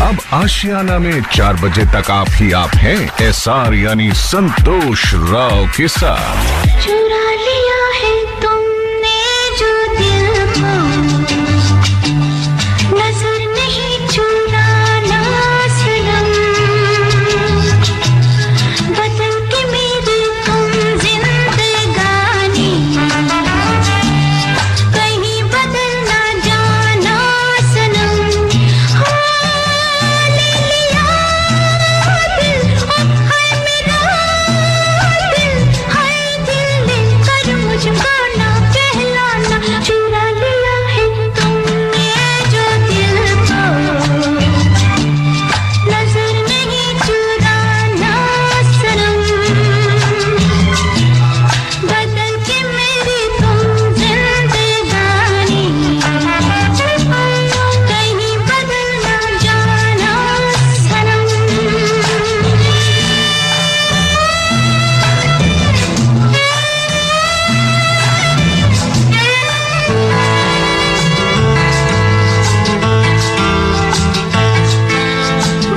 अब आशियाना में 4 बजे तक आप ही आप हैं एसआर यानी संतोष राव के साथ। चुरा लिया है तुमने जो दिल को, नजर नहीं चुराना सनम, बदल के मेरी तुम जिंदगानी, कहीं बदल ना जाना सनम। हाँ ले लिया दिल, हाय मेरा दिल, हाय दिल लेकर मुझको ना कहलाना। चुरा लिया है तुमने जो दिल को, नजर नहीं चुराना सनम, बदल के मेरी तुम जिंदगानी, कहीं बदल ना जाना सनम।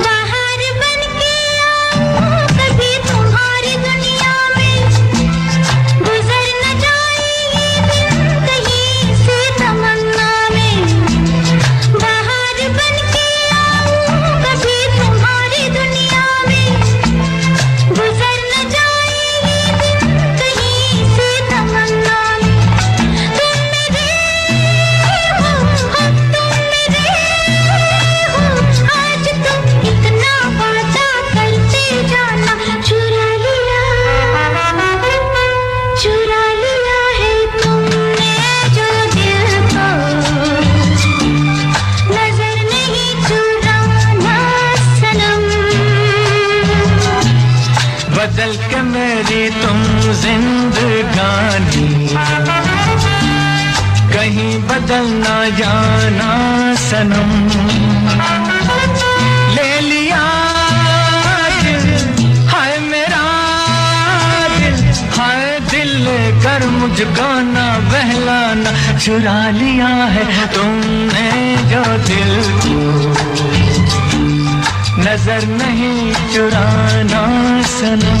बाहर बन के आऊं कभी तुम्हारी दुनिया में, गुजर न जाए ये दिन कहीं से तमन्ना में। बाहर बन के आऊं कभी तुम्हारी दुनिया में, गुजर न जाए ये दिन कहीं से तमन्ना में। तुम मेरे हो, तुम मेरे हो, आज तुम इतना वादा करते जाना। चुरा लिया है तुमने जो दिल को, नजर नहीं चुराना सनम, बदल के मेरी तुम जिंदगानी, कहीं बदल ना जाना सनम। ले लिया दिल, हाय मेरा दिल, हाय दिल लेकर मुझको ना बहलाना। चुरा लिया है तुमने जो दिल को, नजर नहीं चुराना सनम।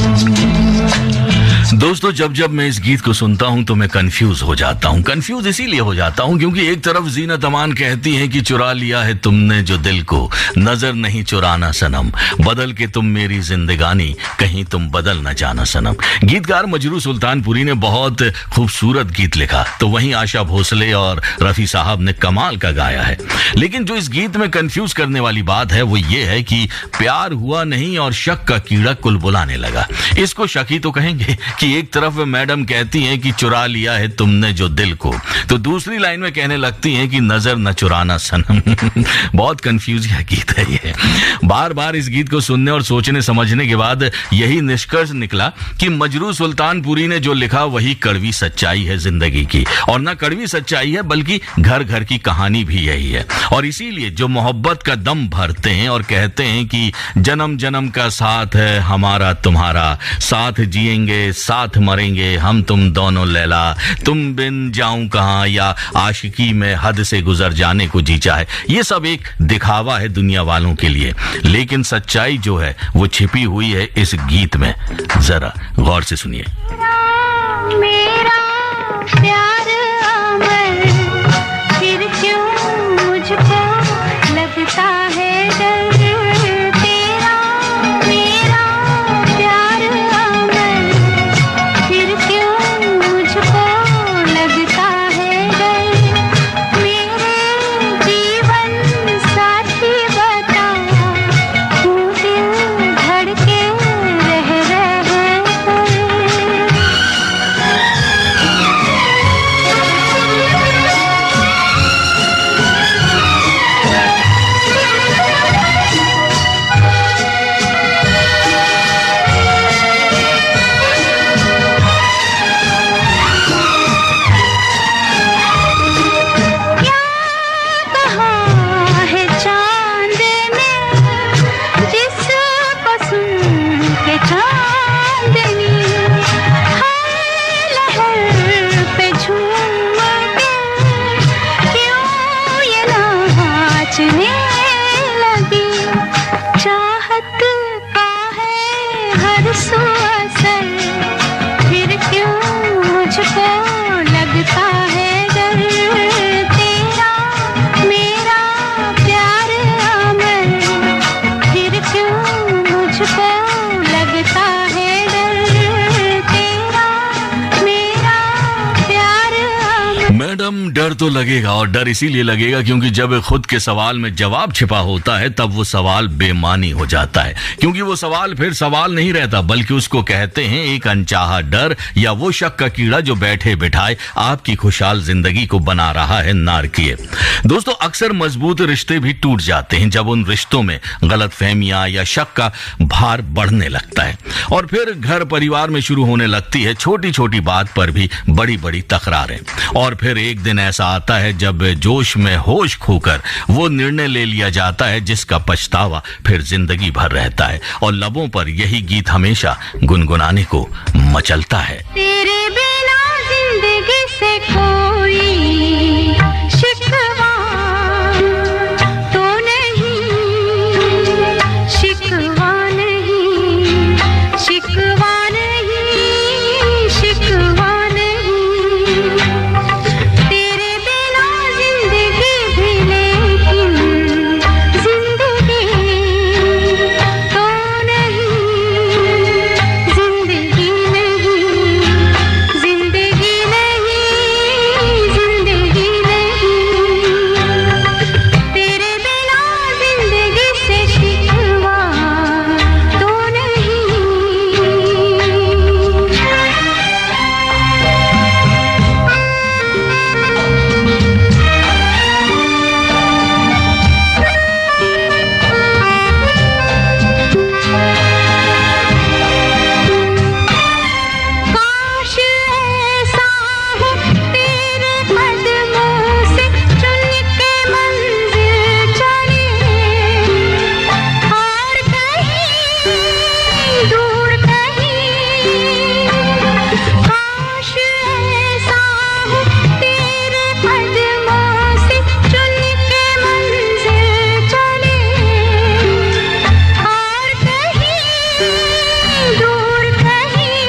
दोस्तों, जब जब मैं इस गीत को सुनता हूं तो मैं कंफ्यूज हो जाता हूं। कंफ्यूज इसीलिए हो जाता हूं क्योंकि एक तरफ जीनत अमान कहती हैं कि चुरा लिया है तुमने जो दिल को, नजर नहीं चुराना सनम, बदल के तुम मेरी जिंदगानी, कहीं तुम बदल न जाना सनम। गीतकार मजरू सुल्तानपुरी ने बहुत खूबसूरत गीत लिखा, तो वहीं आशा भोसले और रफी साहब ने कमाल का गाया है। लेकिन जो इस गीत में कंफ्यूज करने वाली बात है वो ये है कि प्यार हुआ नहीं और शक का कीड़ा कुल बुलाने लगा। इसको शक ही तो कहेंगे कि एक तरफ मैडम कहती हैं कि चुरा लिया है तुमने जो दिल को, तो दूसरी लाइन में कहने लगती हैं कि नजर न चुराना सनम। बहुत कंफ्यूजिंग गीत है ये। बार बार इस गीत को सुनने और सोचने समझने के बाद यही निष्कर्ष निकला कि मजरू सुल्तानपुरी ने जो लिखा वही कड़वी सच्चाई है जिंदगी की, और न कड़वी सच्चाई है बल्कि घर घर की कहानी भी यही है। और इसीलिए जो मोहब्बत का दम भरते हैं और कहते हैं कि जन्म जन्म का साथ है हमारा तुम्हारा, साथ जिएंगे साथ मरेंगे हम तुम दोनों लैला, तुम बिन जाऊं कहां, या आशिकी में हद से गुजर जाने को जी चाहे, ये सब एक दिखावा है दुनिया वालों के लिए। लेकिन सच्चाई जो है वो छिपी हुई है इस गीत में। जरा गौर से सुनिए। मेरा प्यार अमर, फिर क्यों मुझको लगता है डर। तेरा मेरा प्यार अमर, फिर क्यों मुझको लगता है डर। मेरे जीवन साथी बता, तू दिल धड़के रह कर। डर तो लगेगा, और डर इसीलिए लगेगा क्योंकि जब खुद के सवाल में जवाब छिपा होता है तब वो सवाल बेमानी हो जाता है, क्योंकि वो सवाल फिर सवाल नहीं रहता बल्कि उसको कहते हैं एक अनचाहा डर या वो शक का कीड़ा जो बैठे बिठाए आपकी खुशहाल जिंदगी को बना रहा है नारकीय। दोस्तों, अक्सर मजबूत रिश्ते भी टूट जाते हैं जब उन रिश्तों में गलतफहमियां या शक का भार बढ़ने लगता है, और फिर घर परिवार में शुरू होने लगती है छोटी छोटी बात पर भी बड़ी बड़ी तकरारें। और फिर एक दिन ऐसा आता है जब जोश में होश खोकर वो निर्णय ले लिया जाता है जिसका पछतावा फिर जिंदगी भर रहता है, और लबों पर यही गीत हमेशा गुनगुनाने को मचलता है। तेरे बिना जिंदगी से कोई शिकवा तो नहीं, शिकवा नहीं, शिकवा नहीं, शिकवा नहीं। तेरे बिना जिंदगी भी लेकिन जिंदगी तो नहीं, जिंदगी नहीं, जिंदगी नहीं, जिंदगी नहीं। तेरे बिना जिंदगी से शिकवा तो नहीं। काश ऐसा हो तेरे कदमों से चुन के मंजिल चले, और कहीं दूर कहीं। काश ऐसा हो तेरे कदमों से चुन के मंजिल चले, और कहीं दूर कहीं।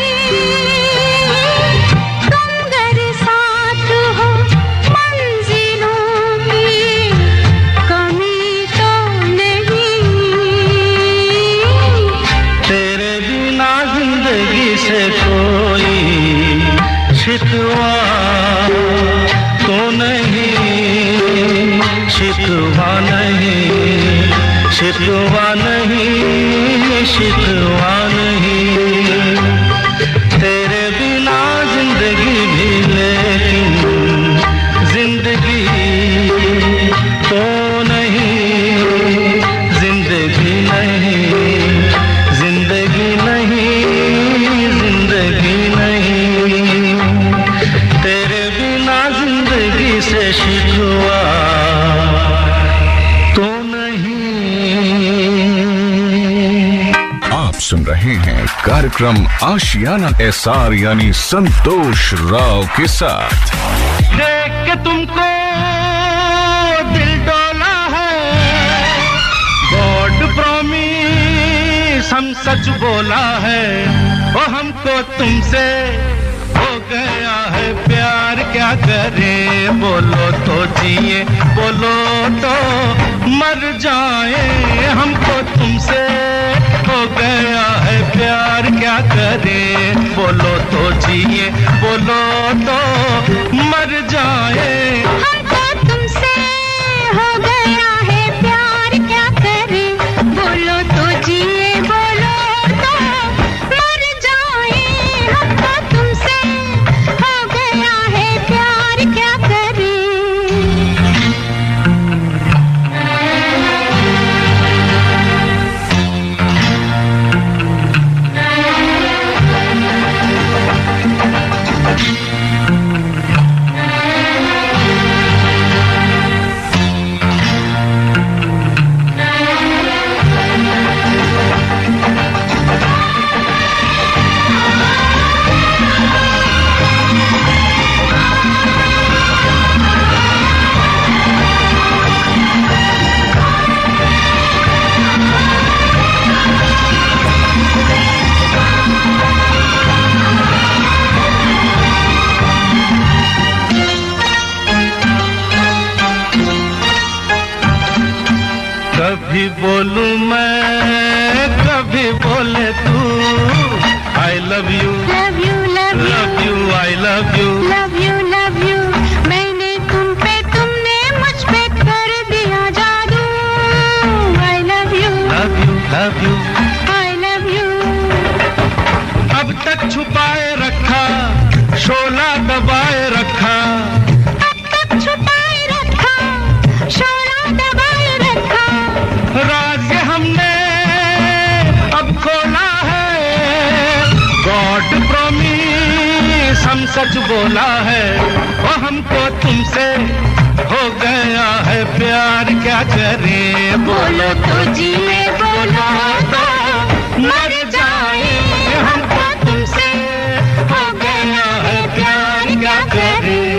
तुम अगर साथ हो मंजिलों की कमी तो नहीं। तेरे बिना जिंदगी से कोई शिकवा तो नहीं, शिकवा नहीं, शिकवा नहीं, शिकवा नहीं। तेरे बिना जिंदगी भी लेकिन जिंदगी तो नहीं, जिंदगी नहीं, जिंदगी नहीं, जिंदगी नहीं। तेरे बिना जिंदगी से शिकवा तो नहीं। आप सुन रहे हैं कार्यक्रम आशियाना एसआर यानी संतोष राव के साथ। देख के तुमको दिल डोला है, गॉड प्रॉमिस हम सच बोला है। ओ हमको तुमसे हो गया है प्यार, क्या करें बोलो तो जिए, बोलो तो मर जाए। हमको तुमसे हो गया है प्यार, क्या करें बोलो तो जिए, बोलो तो मर जाए। हमको तुमसे हो गया है प्यार, क्या करें बोलो तो जिए, बोलो तो मर जाए। हमको तुमसे हो गया है प्यार, क्या करें। कभी बोलूं मैं, कभी बोले तू। I love you, love you, love you, love you, I love you. Love you, love you. मैंने तुम love you, I love you. अब तक छुपाए रखा, शोला दबाए रखा, अब तक छुपाए रखा, शोला दबाए रखा, राज ये हमने अब खोला है, गॉड प्रॉमिस हम सच बोला है, वो हमको तुमसे हो गया है प्यार, क्या करें बोलो तो जिए, बोलो तो मर जाए, हमको तुमसे हो गया है प्यार, क्या करें।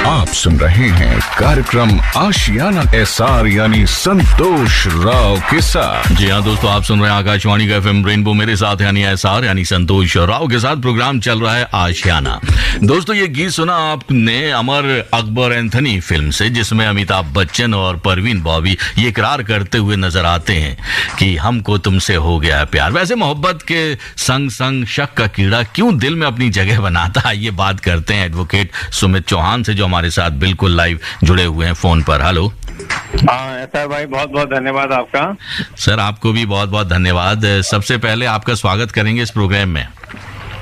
आप सुन रहे हैं कार्यक्रम आशियाना एसआर यानी संतोष राव के साथ। जी हाँ दोस्तों, आप सुन रहे हैं आकाशवाणी का एफएम रेनबो, मेरे साथ यानी एसआर यानी संतोष राव के साथ प्रोग्राम चल रहा है आशियाना। दोस्तों ये गीत सुना आपने अमर अकबर एंथनी फिल्म से, जिसमें अमिताभ बच्चन और परवीन बॉबी ये इकरार करते हुए नजर आते हैं कि हमको तुमसे हो गया है प्यार। वैसे मोहब्बत के संग संग शक का कीड़ा क्यों दिल में अपनी जगह बनाता है, ये बात करते हैं एडवोकेट सुमित चौहान से, जो हमारे साथ बिल्कुल लाइव जुड़े हुए हैं फोन पर। हेलो। हाँ एसआर भाई, बहुत बहुत धन्यवाद आपका। सर आपको भी बहुत बहुत धन्यवाद। सबसे पहले आपका स्वागत करेंगे इस प्रोग्राम में।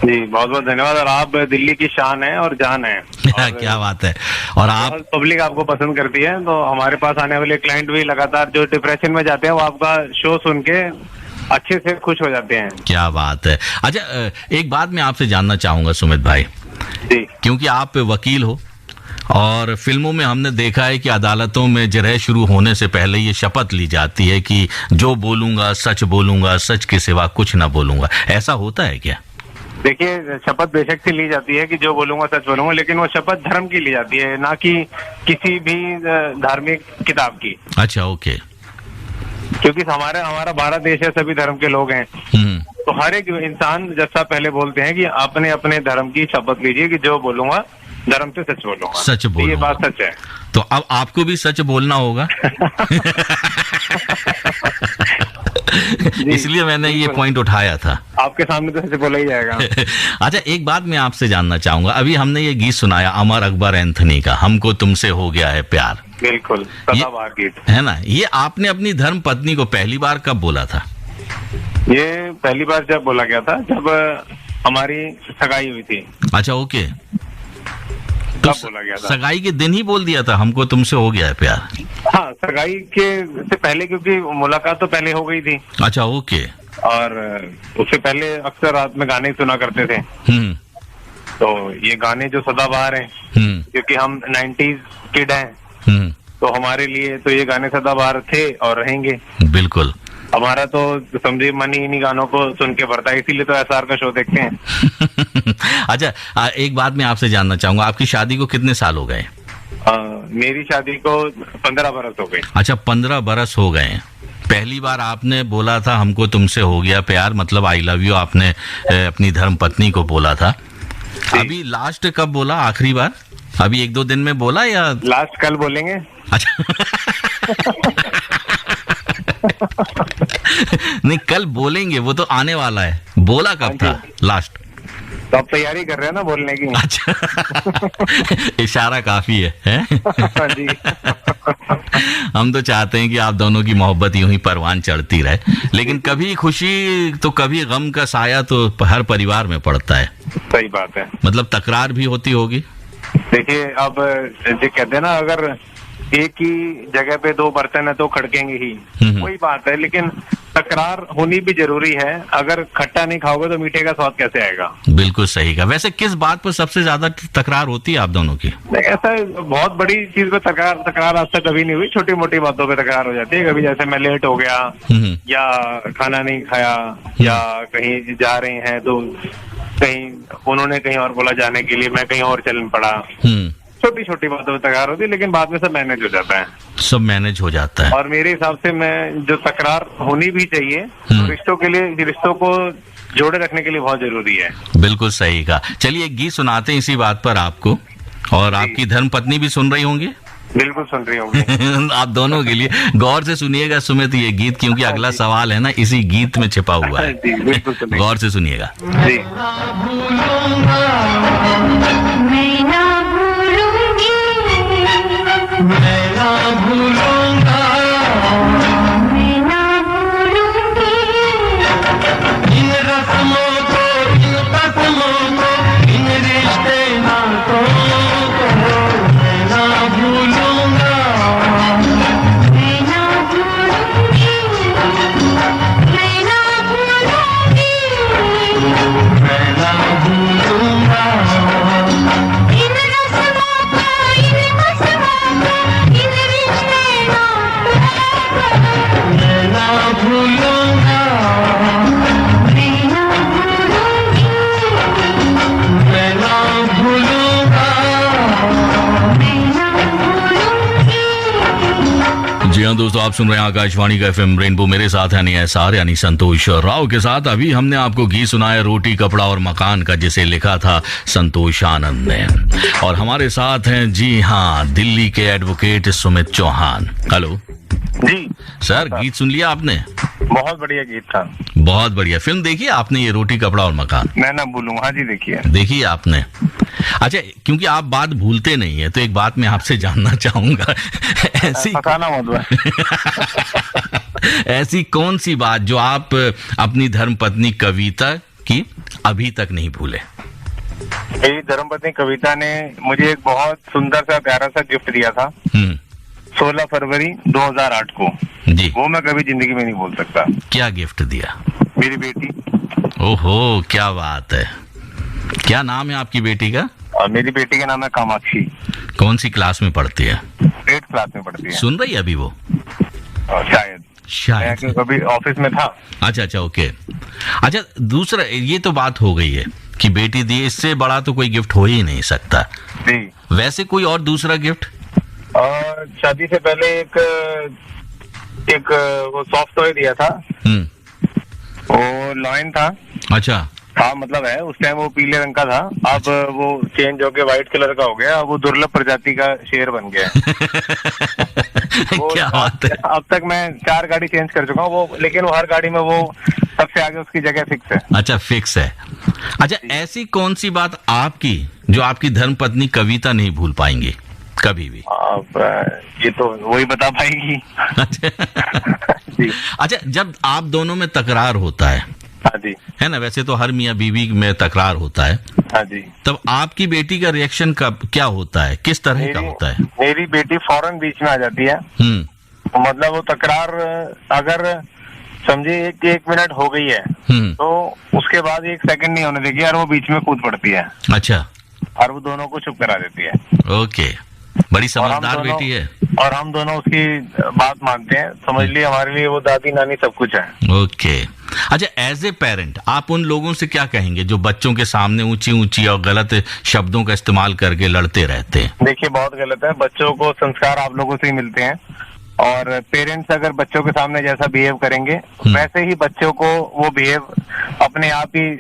जी बहुत बहुत धन्यवाद। और आप दिल्ली की शान है और जान है। क्या बात है। और आप पब्लिक आपको पसंद करती है, तो हमारे पास आने वाले क्लाइंट भी लगातार जो डिप्रेशन में जाते हैं वो आपका शो सुन के अच्छे से खुश हो जाते हैं। क्या बात है। अच्छा एक बात मैं आपसे जानना चाहूंगा सुमित भाई जी, क्योंकि आप वकील हो और फिल्मों में हमने देखा है कि अदालतों में जरह शुरू होने से पहले ये शपथ ली जाती है कि जो बोलूंगा, सच के सिवा कुछ ना बोलूंगा। ऐसा होता है क्या? देखिए शपथ बेशक से ली जाती है कि जो बोलूंगा सच बोलूंगा, लेकिन वो शपथ धर्म की ली जाती है, ना कि किसी भी धार्मिक किताब की। अच्छा ओके। क्योंकि हमारा भारत देश है, सभी धर्म के लोग हैं, तो हर एक इंसान जैसा पहले बोलते हैं कि अपने अपने धर्म की शपथ लीजिए कि जो बोलूंगा धर्म से सच बोलूंगा। सच बोलूंगा। ये बात सच है। तो अब आपको भी सच बोलना होगा। इसलिए मैंने ये पॉइंट उठाया था। आपके सामने तो सच बोला ही जाएगा। अच्छा एक बात मैं आपसे जानना चाहूंगा, अभी हमने ये गीत सुनाया अमर अकबर एंथनी का, हमको तुमसे हो गया है प्यार। बिल्कुल सदाबहार गीत है ना। ये आपने अपनी धर्म पत्नी को पहली बार कब बोला था? ये पहली बार जब बोला गया था, जब हमारी सगाई हुई थी। अच्छा ओके। तो बोला गया था। सगाई के दिन ही बोल दिया था हमको तुमसे हो गया है प्यार? हाँ सगाई के से पहले, क्योंकि मुलाकात तो पहले हो गई थी। अच्छा ओके। और उससे पहले अक्सर रात में गाने सुना करते थे। तो ये गाने जो सदाबहार हैं, क्योंकि हम 90s किड हैं, तो हमारे लिए तो ये गाने सदाबहार थे और रहेंगे। बिल्कुल। हमारा तो समझिए मन ही इन्हीं गानों को सुन के भरता है, इसीलिए तो एसआर का शो देखते हैं। अच्छा एक बात मैं आपसे जानना चाहूंगा, आपकी शादी को कितने साल हो गए? मेरी शादी को 15 बरस हो गए। अच्छा 15 बरस हो गए। पहली बार आपने बोला था हमको तुमसे हो गया प्यार, मतलब आई लव यू, आपने अपनी धर्म पत्नी को बोला था। अभी लास्ट कब बोला आखिरी बार? अभी 1-2 दिन में बोला या लास्ट कल बोलेंगे? अच्छा। नहीं कल बोलेंगे, वो तो आने वाला है। बोला कब था लास्ट? तो आप तैयारी कर रहे हैं ना बोलने की? अच्छा। इशारा काफी है? हाँ जी। हम तो चाहते हैं कि आप दोनों की मोहब्बत यूं ही परवान चढ़ती रहे, लेकिन कभी खुशी तो कभी गम का साया तो हर परिवार में पड़ता है। सही बात है। मतलब तकरार भी होती होगी? देखिए अब जो कहते हैं ना, अगर एक ही जगह पे 2 बर्तन है तो खड़केंगे ही, वही बात है। लेकिन तकरार होनी भी जरूरी है। अगर खट्टा नहीं खाओगे तो मीठे का स्वाद कैसे आएगा? बिल्कुल सही कहा। वैसे किस बात पर सबसे ज्यादा तकरार होती है आप दोनों की? ऐसा बहुत बड़ी चीज पे तकरार आज तक कभी नहीं हुई। छोटी मोटी बातों पे तकरार हो जाती है। कभी जैसे मैं लेट हो गया, या खाना नहीं खाया, या कहीं जा रहे हैं तो कहीं उन्होंने कहीं और बोला जाने के लिए, मैं कहीं और चल पड़ा। छोटी छोटी बातों में तकरार होती है, लेकिन बाद में सब मैनेज हो जाता है। सब मैनेज हो जाता है। और मेरे हिसाब से मैं जो तकरार होनी भी चाहिए, तो रिश्तों के लिए, रिश्तों को जोड़े रखने के लिए बहुत जरूरी है। बिल्कुल सही कहा। चलिए एक गीत सुनाते हैं इसी बात पर आपको, और आपकी धर्म पत्नी भी सुन रही होंगी। बिल्कुल सुन रही होंगी। आप दोनों के लिए गौर से सुनिएगा सुमित ये गीत, क्योंकि अगला सवाल है ना इसी गीत में छिपा हुआ है। बिल्कुल गौर से सुनिएगा। जी। मैं ना भूलूंगी, मैं ना भूलूंगा, मैं ना भूलूंगी, आप सुन रहे हैं आकाशवाणी का FM रेनबो, मेरे साथ यानी SR यानी संतोष राव के साथ। अभी हमने आपको गीत सुनाया रोटी कपड़ा और मकान का, जिसे लिखा था संतोष आनंद ने। और हमारे साथ हैं, जी हाँ, दिल्ली के एडवोकेट सुमित चौहान। हेलो जी सर, गीत सुन लिया आपने? बहुत बढ़िया गीत था। बहुत बढ़िया। फिल्म देखी आपने ये रोटी कपड़ा और मकान? मैं ना भूलूं, हाँ जी देखिए। देखिए आपने? अच्छा, क्योंकि आप बात भूलते नहीं है तो एक बात मैं आपसे जानना चाहूंगा। ऐसी ऐसी कौन सी बात जो आप अपनी धर्मपत्नी कविता की अभी तक नहीं भूले? मेरी धर्मपत्नी कविता ने मुझे एक बहुत सुंदर सा प्यारा सा गिफ्ट दिया था 16 फरवरी 2008 को। जी। वो मैं कभी जिंदगी में नहीं भूल सकता। क्या गिफ्ट दिया? मेरी बेटी। ओहो, क्या बात है। क्या नाम है आपकी बेटी का? और मेरी बेटी का नाम है कामाक्षी। कौन सी क्लास में पढ़ती है? 8th क्लास में पढ़ती है। सुन रही है अभी वो? शायद मैं अभी ऑफिस में था। अच्छा, ओके। अच्छा, दूसरा ये तो बात हो गई है कि बेटी दी, इससे बड़ा तो कोई गिफ्ट हो ही नहीं सकता। जी। वैसे कोई और दूसरा गिफ्ट? और शादी से पहले एक वो सॉफ्ट टॉय दिया था। वो लॉयन था। अच्छा। हाँ, मतलब है उस टाइम वो पीले रंग का था, अब वो चेंज होके व्हाइट कलर का हो गया। अब वो दुर्लभ प्रजाति का शेर बन गया। क्या बात है। अब तक मैं 4 गाड़ी चेंज कर चुका हूँ वो, लेकिन वो हर गाड़ी में वो सबसे आगे उसकी जगह फिक्स है। अच्छा, फिक्स है। अच्छा, ऐसी कौन सी बात आपकी जो आपकी धर्मपत्नी कविता नहीं भूल पाएंगी कभी भी? अब ये तो वही बता पाएगी। अच्छा, जब आप दोनों में तकरार होता है, हाँ जी, है ना, वैसे तो हर मियाँ बीवी में तकरार होता है, हाँ जी, तब आपकी बेटी का रिएक्शन कब क्या होता है, किस तरह का होता है? मेरी बेटी फौरन बीच में आ जाती है। मतलब वो तकरार अगर समझे एक मिनट हो गई है तो उसके बाद 1 सेकंड नहीं होने देगी और वो बीच में कूद पड़ती है। अच्छा। और वो दोनों को चुप करा देती है। ओके, बड़ी समझदार बेटी है। और हम दोनों उसकी बात मानते हैं। समझ लिए हमारे लिए वो दादी नानी सब कुछ है। ओके। अच्छा, एज ए पेरेंट आप उन लोगों से क्या कहेंगे जो बच्चों के सामने ऊंची ऊंची और गलत शब्दों का इस्तेमाल करके लड़ते रहते हैं? देखिए, बहुत गलत है। बच्चों को संस्कार आप लोगों से ही मिलते हैं, और पेरेंट्स अगर बच्चों के सामने जैसा बिहेव करेंगे वैसे ही बच्चों को वो बिहेव अपने आप ही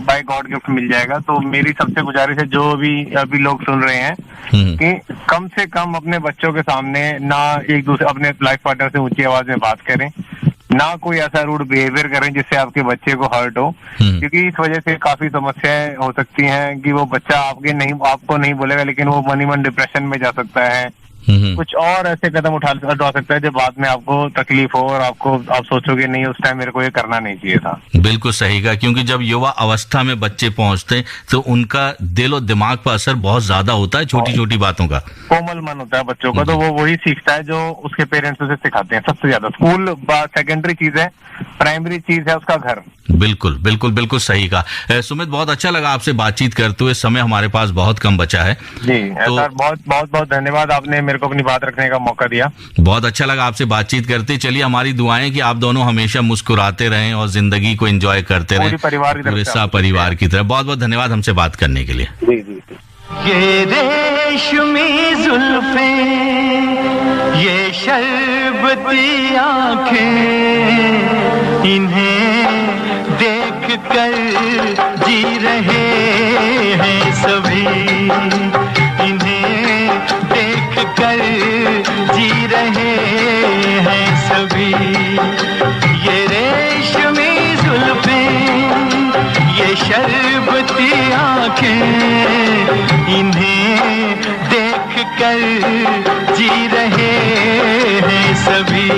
बाय गॉड गिफ्ट मिल जाएगा। तो मेरी सबसे गुजारिश है, जो भी अभी लोग सुन रहे हैं, कि कम से कम अपने बच्चों के सामने ना एक दूसरे अपने लाइफ पार्टनर से ऊंची आवाज में बात करें, ना कोई ऐसा रूड बिहेवियर करें जिससे आपके बच्चे को हर्ट हो, क्योंकि इस वजह से काफी समस्याएं हो सकती हैं कि वो बच्चा आपको नहीं बोलेगा, लेकिन वो मन ही मन डिप्रेशन में जा सकता है। कुछ और ऐसे कदम उठा सकता है जो बाद में आपको तकलीफ हो और आप सोचोगे नहीं, उस टाइम मेरे को ये करना नहीं चाहिए था। बिल्कुल सही कहा, क्योंकि जब युवा अवस्था में बच्चे पहुंचते हैं तो उनका दिल और दिमाग पर असर बहुत ज्यादा होता है छोटी छोटी बातों का। कोमल मन होता है बच्चों का, तो वो वही सीखता है जो उसके पेरेंट्स उसे सिखाते हैं। सबसे ज्यादा स्कूल सेकेंडरी चीज है, प्राइमरी चीज है उसका घर। बिल्कुल बिल्कुल बिल्कुल सही कहा। सुमित, बहुत अच्छा लगा आपसे बातचीत करते हुए। समय हमारे पास बहुत कम बचा है जी। तो बहुत धन्यवाद, आपने मेरे को अपनी बात रखने का मौका दिया। बहुत अच्छा लगा आपसे बातचीत करते। चलिए, हमारी दुआएं कि आप दोनों हमेशा मुस्कुराते रहें और जिंदगी को एंजॉय करते रहें, पूरे परिवार की तरह। बहुत बहुत धन्यवाद हमसे बात करने के लिए। जी जी। ये रेशमी जुल्फें, ये शरबती आंखें, इन्हें देख कर जी रहे हैं सभी, इन्हें देख कर जी रहे हैं सभी। ये रेशमी जुल्फें, ये शरबती आंखें, इन्हें देख कर जी रहे हैं सभी,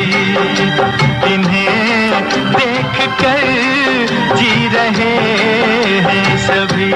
इन्हें देख कर जी रहे हैं सभी।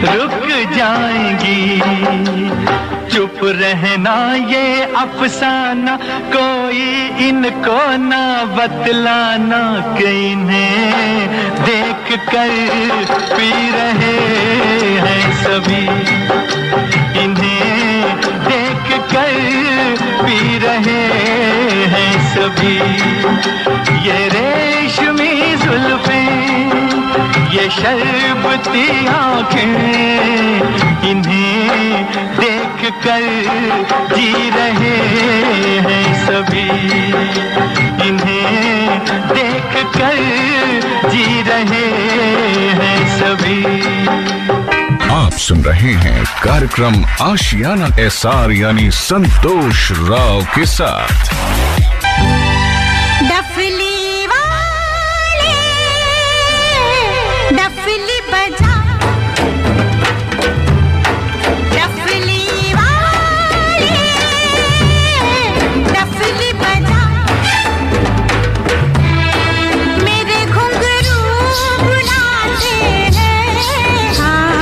रुक जाएंगी। चुप रहना ये अफसाना, कोई इनको ना बतलाना कि इन्हें देख कर पी रहे हैं सभी, इन्हें देख कर पी रहे हैं सभी। ये रेशमी जुल्फें, ये शरबती आँखें, इन्हें देख कर जी रहे हैं सभी, इन्हें देख कर जी रहे हैं सभी। आप सुन रहे हैं कार्यक्रम आशियाना एसआर यानी संतोष राव के साथ। डफली वाले डफली बजा, डफली वाले डफली बजा, मेरे घुंघरू बुलाते हैं। हाँ,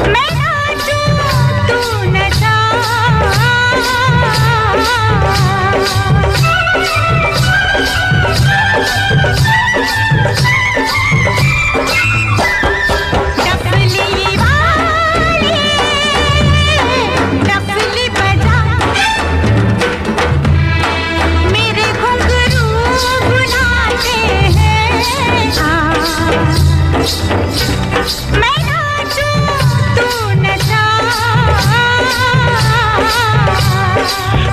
मैं नाचूं तू नचा। डफली वाले डफली बजा, मेरे घुंघरू बुलाते हैं। मैं नाचूं तू नचा।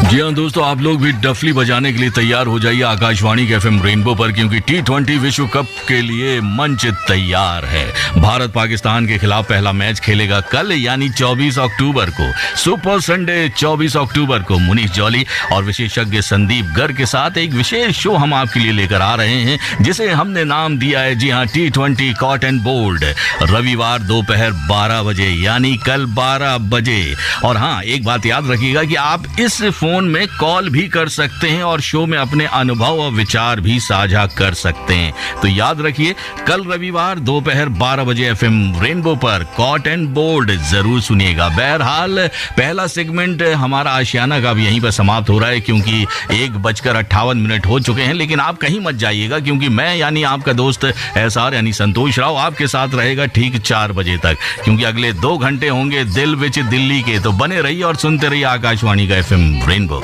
जी हाँ दोस्तों, आप लोग भी डफली बजाने के लिए तैयार हो जाइए आकाशवाणी के एफएम रेनबो पर, क्योंकि T20 विश्व कप के लिए मंच तैयार है। भारत पाकिस्तान के खिलाफ पहला मैच खेलेगा कल यानी 24 अक्टूबर को। सुपर संडे 24 अक्टूबर को मुनीश जॉली और विशेषज्ञ संदीप गर्ग के साथ एक विशेष शो हम आपके लिए लेकर आ रहे हैं, जिसे हमने नाम दिया है, जी हाँ, T20 कॉट एंड बोल्ड। रविवार दोपहर 12 बजे यानी कल 12 बजे। और हाँ, एक बात याद रखिएगा कि आप इस फोन में कॉल भी कर सकते हैं और शो में अपने अनुभव और विचार भी साझा कर सकते हैं। तो याद रखिए, कल रविवार दोपहर 12 बजे एफएम रेनबो पर कॉट एंड बोल्ड जरूर सुनिएगा। बहरहाल पहला सेगमेंट हमारा आशियाना का भी यहीं पर समाप्त हो रहा है, क्योंकि 1:58 हो चुके हैं। लेकिन आप कहीं मत जाइएगा, क्योंकि मैं यानी आपका दोस्त एसआर यानी संतोष राव आपके साथ रहेगा ठीक 4 बजे तक, क्योंकि अगले 2 घंटे होंगे दिल विच दिल्ली के। तो बने रहिए और सुनते रहिए आकाशवाणी का एफएम रेनबो।